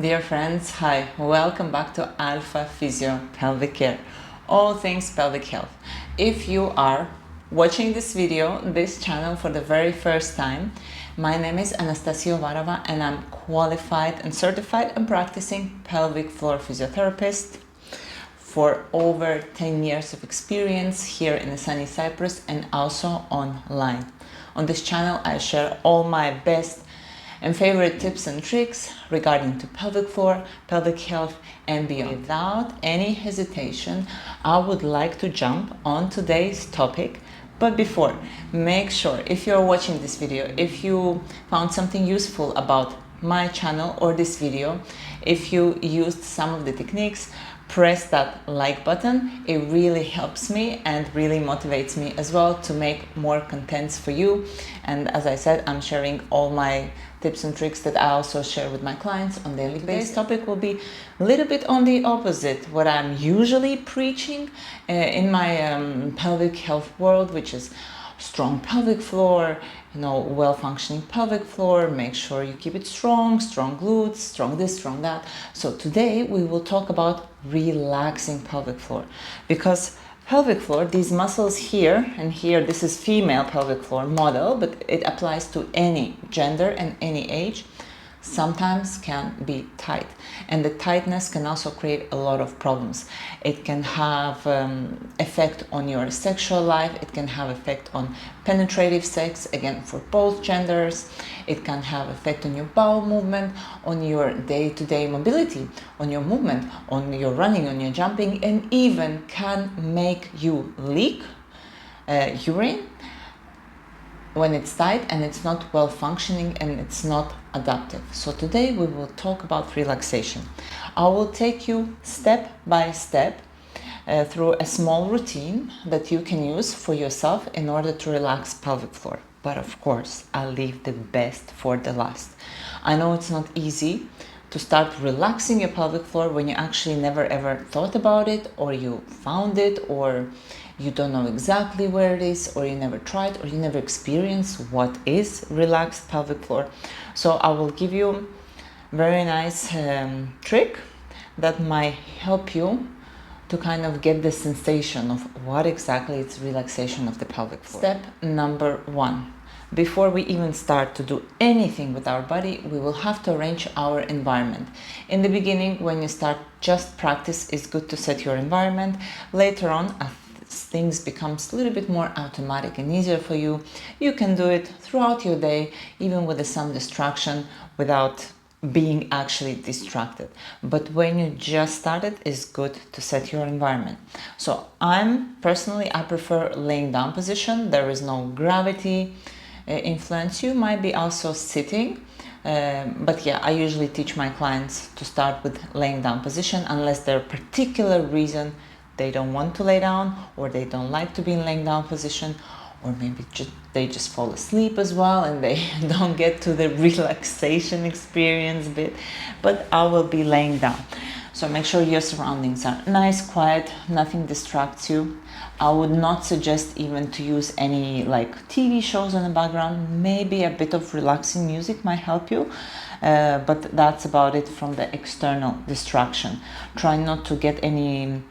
Dear friends, hi, welcome back to Alpha Physio Pelvic Care, all things pelvic health. If you are watching this video, this channel for the very first time, my name is Anastasia Varava and I'm qualified and certified and practicing pelvic floor physiotherapist for over 10 years of experience here in the sunny Cyprus and also online. On this channel, I share all my best and favorite tips and tricks regarding to pelvic floor, pelvic health and beyond. Without any hesitation, I would like to jump on today's topic. But before, make sure if you're watching this video, if you found something useful about my channel or this video, if you used some of the techniques, press that like button. It really helps me and really motivates me as well to make more contents for you. And as I said, I'm sharing all my tips and tricks that I also share with my clients on daily basis. Today's topic will be a little bit on the opposite what I'm usually preaching in my pelvic health world, which is strong pelvic floor, well-functioning pelvic floor. Make sure you keep it strong glutes, strong this, strong that. So today we will talk about relaxing pelvic floor, because pelvic floor, these muscles here and here, this is female pelvic floor model, but it applies to any gender and any age, sometimes can be tight, and the tightness can also create a lot of problems. It can have effect on your sexual life, it can have effect on penetrative sex, again for both genders. It can have effect on your bowel movement, on your day-to-day mobility, on your movement, on your running, on your jumping, and even can make you leak urine when it's tight and it's not well functioning and it's not adaptive. So today we will talk about relaxation. I will take you step by step through a small routine that you can use for yourself in order to relax pelvic floor. But of course, I'll leave the best for the last. I know it's not easy to start relaxing your pelvic floor when you actually never ever thought about it, or you found it, or you don't know exactly where it is, or you never tried, or you never experienced what is relaxed pelvic floor. So I will give you a very nice trick that might help you to kind of get the sensation of what exactly is relaxation of the pelvic floor. Step number 1. Before we even start to do anything with our body, we will have to arrange our environment. In the beginning, when you start just practice, it's good to set your environment. Later on, as things becomes a little bit more automatic and easier for you, you can do it throughout your day, even with some distraction, without being actually distracted. But when you just started, it's good to set your environment. So I prefer laying down position. There is no gravity influence. You might be also sitting, but yeah, I usually teach my clients to start with laying down position unless there are particular reason they don't want to lay down, or they don't like to be in laying down position, or maybe they just fall asleep as well and they don't get to the relaxation experience bit. But I will be laying down. So make sure your surroundings are nice, quiet, nothing distracts you. I would not suggest even to use any like TV shows in the background. Maybe a bit of relaxing music might help you, but that's about it from the external distraction. Try not to get any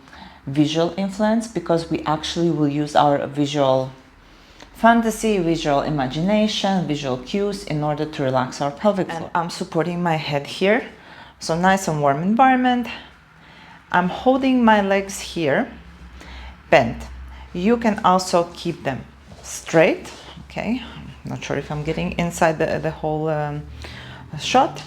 visual influence, because we actually will use our visual fantasy, visual imagination, visual cues in order to relax our pelvic floor. And I'm supporting my head here, so nice and warm environment. I'm holding my legs here bent. You can also keep them straight. Okay, I'm not sure if I'm getting inside the whole shot.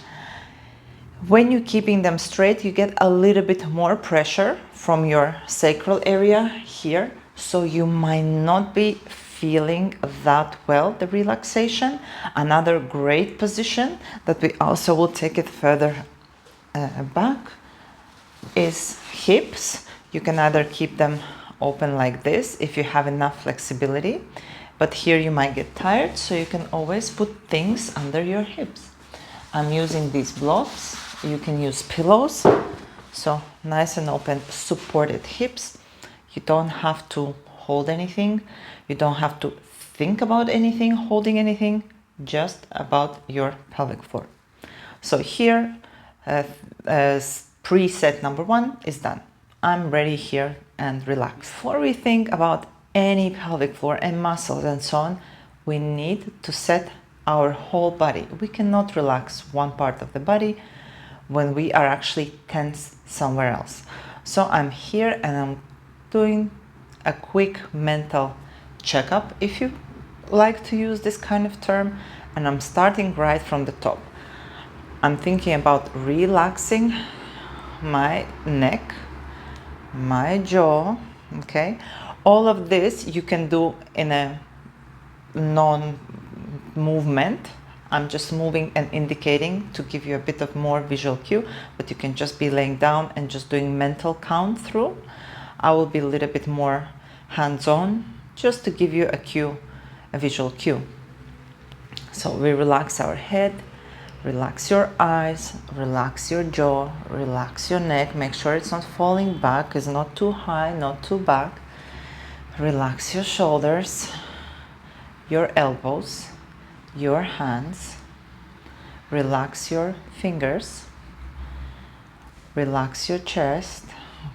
When you're keeping them straight, you get a little bit more pressure from your sacral area here, so you might not be feeling that well the relaxation. Another great position that we also will take it further back is hips. You can either keep them open like this if you have enough flexibility, but here you might get tired, so you can always put things under your hips. I'm using these blocks. You can use pillows, so nice and open, supported hips. You don't have to hold anything. You don't have to think about anything, holding anything, just about your pelvic floor. So here preset number 1 is done. I'm ready here and relax. Before we think about any pelvic floor and muscles and so on, we need to set our whole body. We cannot relax one part of the body when we are actually tense somewhere else. So I'm here and I'm doing a quick mental checkup, if you like to use this kind of term, and I'm starting right from the top. I'm thinking about relaxing my neck, my jaw, okay? All of this you can do in a non-movement. I'm just moving and indicating to give you a bit of more visual cue, but you can just be laying down and just doing mental count through. I will be a little bit more hands-on just to give you a cue, a visual cue. So we relax our head, relax your eyes, relax your jaw, relax your neck. Make sure it's not falling back, it's not too high, not too back. Relax your shoulders, your elbows, your hands. Relax your fingers. Relax your chest,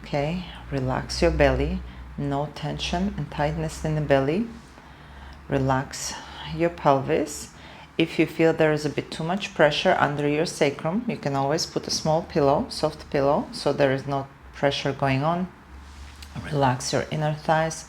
okay? Relax your belly. No tension and tightness in the belly. Relax your pelvis. If you feel there is a bit too much pressure under your sacrum, you can always put a small pillow, soft pillow, so there is no pressure going on. Relax your inner thighs,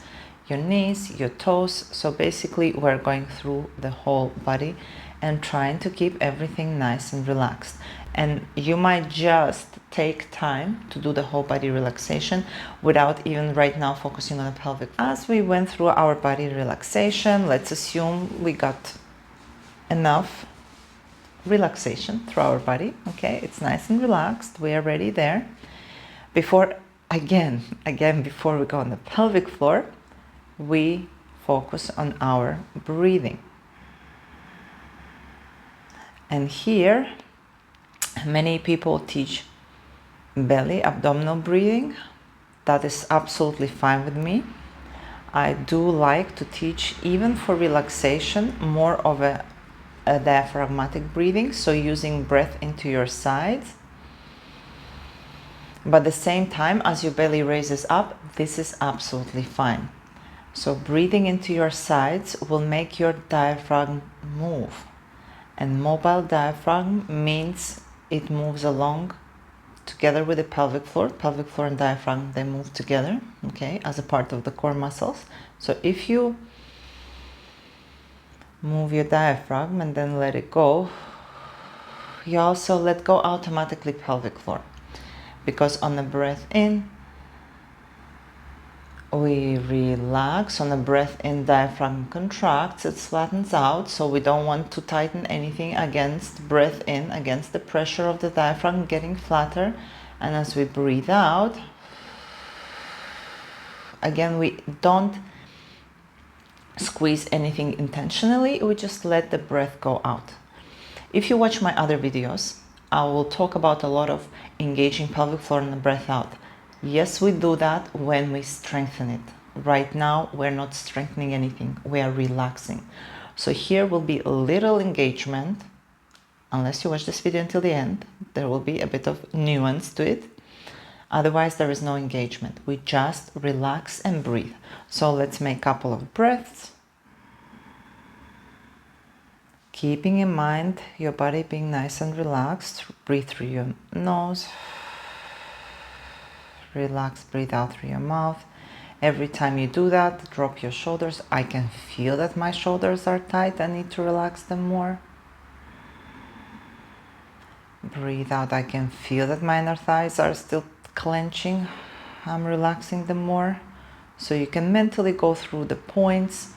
your knees, your toes. So basically we're going through the whole body and trying to keep everything nice and relaxed. And you might just take time to do the whole body relaxation without even right now focusing on the pelvic. As we went through our body relaxation, let's assume we got enough relaxation through our body, okay? It's nice and relaxed. We are ready there. Before we go on the pelvic floor, we focus on our breathing. And here, many people teach belly, abdominal breathing. That is absolutely fine with me. I do like to teach, even for relaxation, more of a diaphragmatic breathing, so using breath into your sides. But at the same time, as your belly raises up, this is absolutely fine. So breathing into your sides will make your diaphragm move. And mobile diaphragm means it moves along together with the pelvic floor. Pelvic floor and diaphragm, they move together, okay, as a part of the core muscles. So if you move your diaphragm and then let it go, you also let go automatically pelvic floor. Because on the breath in, we relax. On the breath in, diaphragm contracts, it flattens out, so we don't want to tighten anything against breath in, against the pressure of the diaphragm getting flatter. And as we breathe out, again, we don't squeeze anything intentionally, we just let the breath go out. If you watch my other videos, I will talk about a lot of engaging pelvic floor and the breath out. Yes, we do that when we strengthen it. Right now, we're not strengthening anything. We are relaxing. So here will be a little engagement. Unless you watch this video until the end, there will be a bit of nuance to it. Otherwise, there is no engagement. We just relax and breathe. So let's make a couple of breaths. Keeping in mind your body being nice and relaxed. Breathe through your nose. Relax, breathe out through your mouth. Every time you do that, drop your shoulders. I can feel that my shoulders are tight. I need to relax them more. Breathe out. I can feel that my inner thighs are still clenching. I'm relaxing them more. So you can mentally go through the points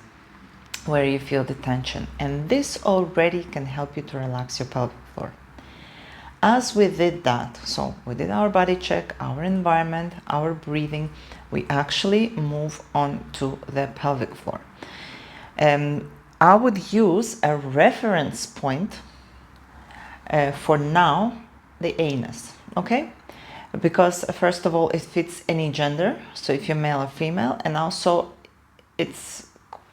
where you feel the tension. And this already can help you to relax your pelvic floor. As we did that, so we did our body check, our environment, our breathing, we actually move on to the pelvic floor. I would use a reference point for now, the anus, okay? Because first of all, it fits any gender, so if you're male or female, and also it's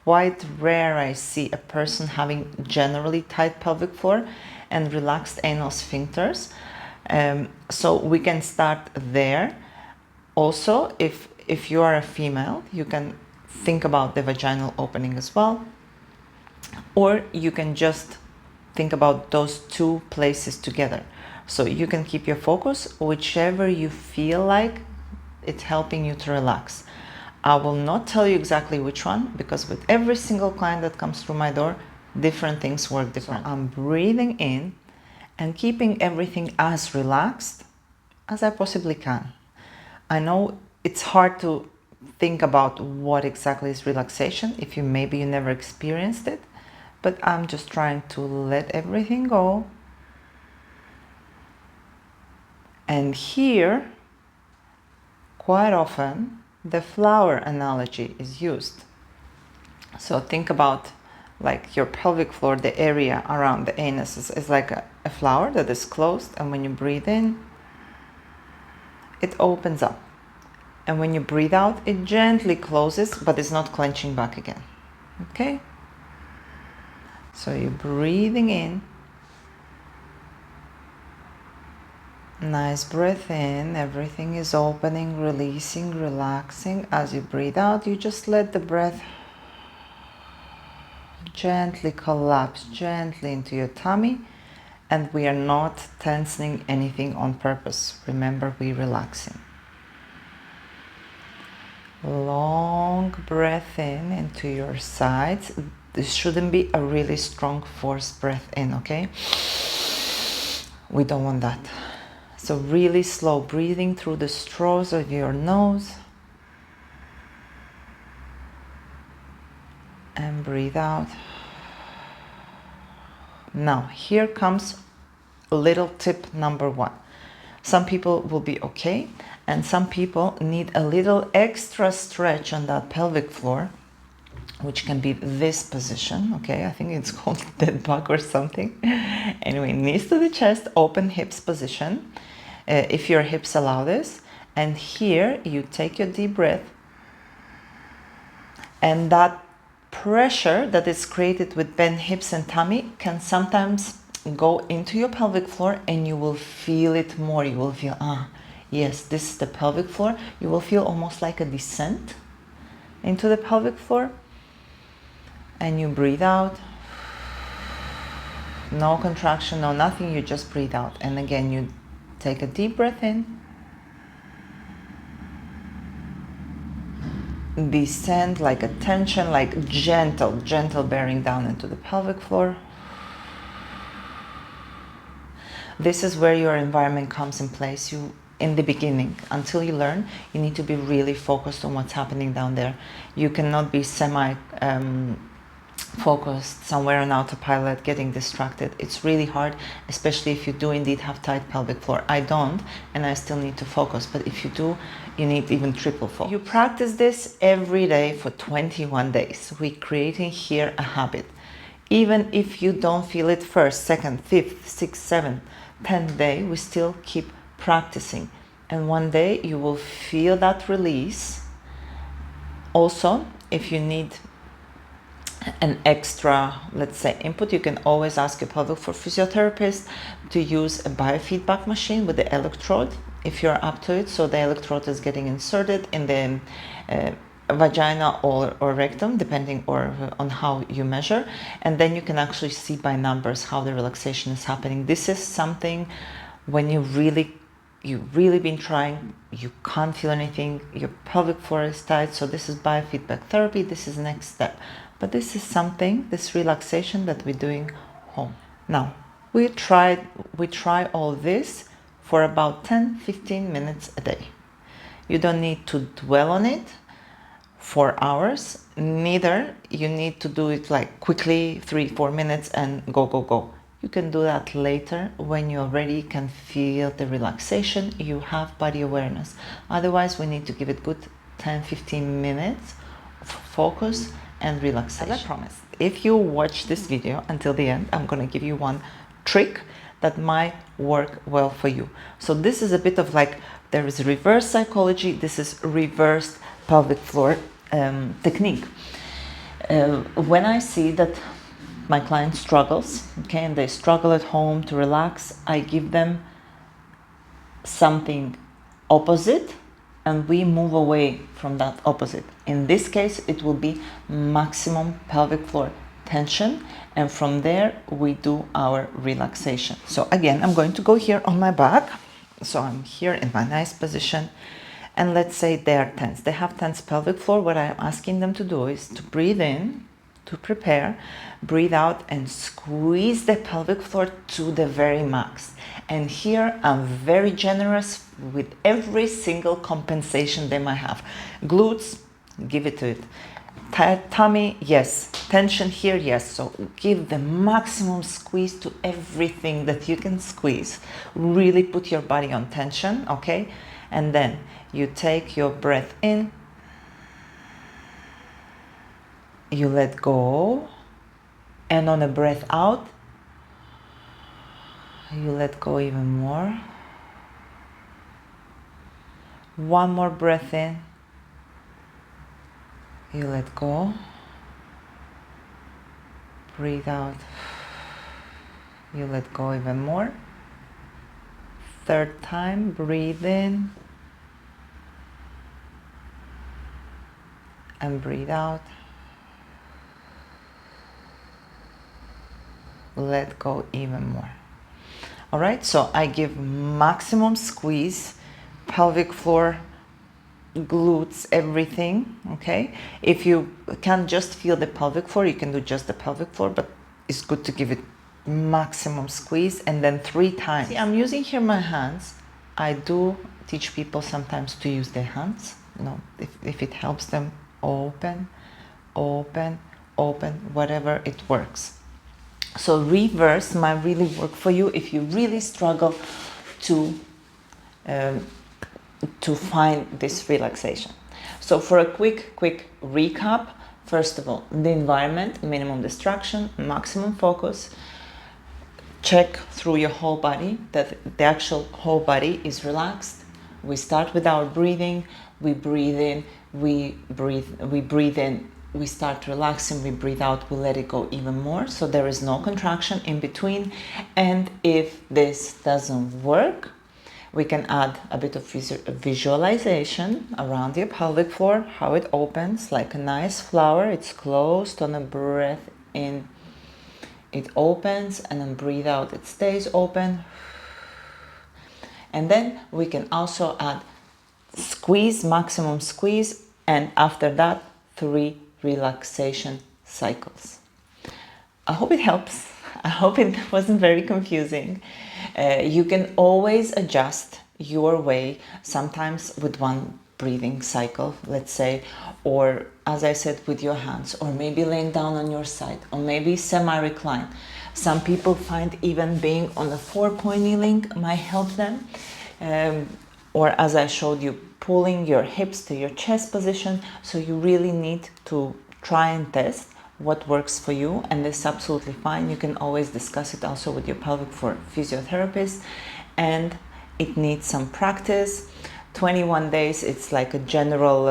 quite rare I see a person having generally tight pelvic floor and relaxed anal sphincters. So we can start there. Also, if you are a female, you can think about the vaginal opening as well, or you can just think about those two places together. So you can keep your focus whichever you feel like it's helping you to relax. I will not tell you exactly which one, because with every single client that comes through my door, different things work different. So I'm breathing in and keeping everything as relaxed as I possibly can. I know it's hard to think about what exactly is relaxation if maybe you never experienced it, but I'm just trying to let everything go. And here, quite often, the flower analogy is used. So think about like your pelvic floor, the area around the anus is like a flower that is closed, and when you breathe in, it opens up. And when you breathe out, it gently closes, but it's not clenching back again. Okay? So you're breathing in. Nice breath in. Everything is opening, releasing, relaxing. As you breathe out, you just let the breath gently collapse gently into your tummy. And we are not tensing anything on purpose. Remember, we're relaxing. Long breath in into your sides. This shouldn't be a really strong forced breath in, okay? We don't want that. So really slow breathing through the straws of your nose. And breathe out. Now, here comes a little tip number one. Some people will be okay, and some people need a little extra stretch on that pelvic floor, which can be this position, okay? I think it's called dead bug or something. Anyway, knees to the chest, open hips position, if your hips allow this. And here you take your deep breath, and that pressure that is created with bent hips and tummy can sometimes go into your pelvic floor, and you will feel it more. You will feel, yes, this is the pelvic floor. You will feel almost like a descent into the pelvic floor. And you breathe out. No contraction, no nothing. You just breathe out. And again, you take a deep breath in. Descend like a tension, like gentle bearing down into the pelvic floor. This is where your environment comes in place. In the beginning, until you learn, you need to be really focused on what's happening down there. You cannot be focused somewhere on autopilot, getting distracted. It's really hard, especially if you do indeed have tight pelvic floor. I don't, and I still need to focus. But if you do, you need even triple focus. You practice this every day for 21 days. We're creating here a habit. Even if you don't feel it first, second, fifth, sixth, seventh, 10th day, we still keep practicing. And one day you will feel that release. Also, if you need an extra, let's say, input, you can always ask your pelvic floor physiotherapist to use a biofeedback machine with the electrode, if you're up to it. So the electrode is getting inserted in the vagina or rectum, depending on how you measure, and then you can actually see by numbers how the relaxation is happening. This is something when you've really been trying, you can't feel anything, your pelvic floor is tight. So this is biofeedback therapy. This is the next step. But this is something, this relaxation that we're doing home. Now, we try all this for about 10-15 minutes a day. You don't need to dwell on it for hours. Neither you need to do it like quickly, 3-4 minutes and go. You can do that later when you already can feel the relaxation, you have body awareness. Otherwise, we need to give it good 10-15 minutes of focus and relaxation. As I promised, if you watch this video until the end, I'm going to give you one trick that might work well for you. So this is a bit of like, there is reverse psychology, this is reversed pelvic floor technique. When I see that my client struggles, okay, and they struggle at home to relax, I give them something opposite and we move away from that opposite. In this case, it will be maximum pelvic floor tension, and from there we do our relaxation. So again, I'm going to go here on my back. So I'm here in my nice position, and let's say they are tense. They have tense pelvic floor. What I'm asking them to do is to breathe in, to prepare, breathe out, and squeeze the pelvic floor to the very max. And here I'm very generous with every single compensation they might have. Glutes, give it to it. Tummy, yes. Tension here, yes. So give the maximum squeeze to everything that you can squeeze. Really put your body on tension, okay? And then you take your breath in, you let go, and on a breath out, you let go even more. One more breath in, you let go, breathe out, you let go even more. Third time, breathe in and breathe out. Let go even more. All right, so I give maximum squeeze, pelvic floor, glutes, everything, okay? If you can just feel the pelvic floor, you can do just the pelvic floor, but it's good to give it maximum squeeze, and then 3 times. See, I'm using here my hands. I do teach people sometimes to use their hands, you know, if it helps them open, open, open, whatever it works. So reverse might really work for you if you really struggle to find this relaxation. So for a quick recap, first of all, the environment, minimum distraction, maximum focus. Check through your whole body that the actual whole body is relaxed. We start with our breathing. We breathe in, we breathe in, we start relaxing, we breathe out, we let it go even more. So there is no contraction in between. And if this doesn't work, we can add a bit of visualization around your pelvic floor, how it opens like a nice flower. It's closed. On a breath in, it opens, and then breathe out, it stays open. And then we can also add squeeze, maximum squeeze, and after that 3 relaxation cycles. I hope it helps. I hope it wasn't very confusing. You can always adjust your way, sometimes with one breathing cycle, let's say, or as I said, with your hands, or maybe laying down on your side, or maybe semi-recline. Some people find even being on a 4-point kneeling might help them. Or as I showed you, pulling your hips to your chest position. So you really need to try and test what works for you, and this is absolutely fine. You can always discuss it also with your pelvic floor physiotherapist, and it needs some practice. 21 days, it's like a general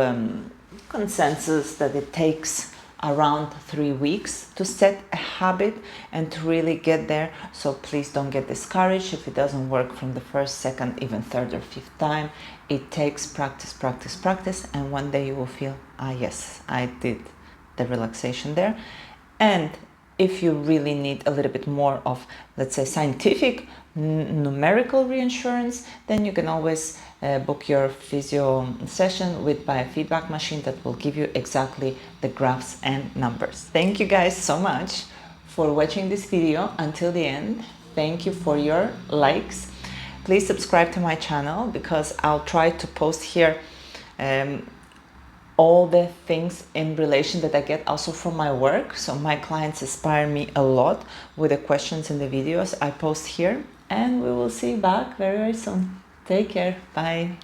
consensus that it takes around 3 weeks to set a habit and to really get there. So please don't get discouraged if it doesn't work from the first, second, even third or fifth time. It takes practice, practice, practice, and one day you will feel, ah yes, I did the relaxation there. And if you really need a little bit more of, let's say, scientific numerical reassurance, then you can always book your physio session with biofeedback machine that will give you exactly the graphs and numbers. Thank you guys so much for watching this video until the end. Thank you for your likes. Please subscribe to my channel, because I'll try to post here all the things in relation that I get also from my work. So my clients inspire me a lot with the questions in the videos I post here, and we will see you back very, very soon. Take care. Bye.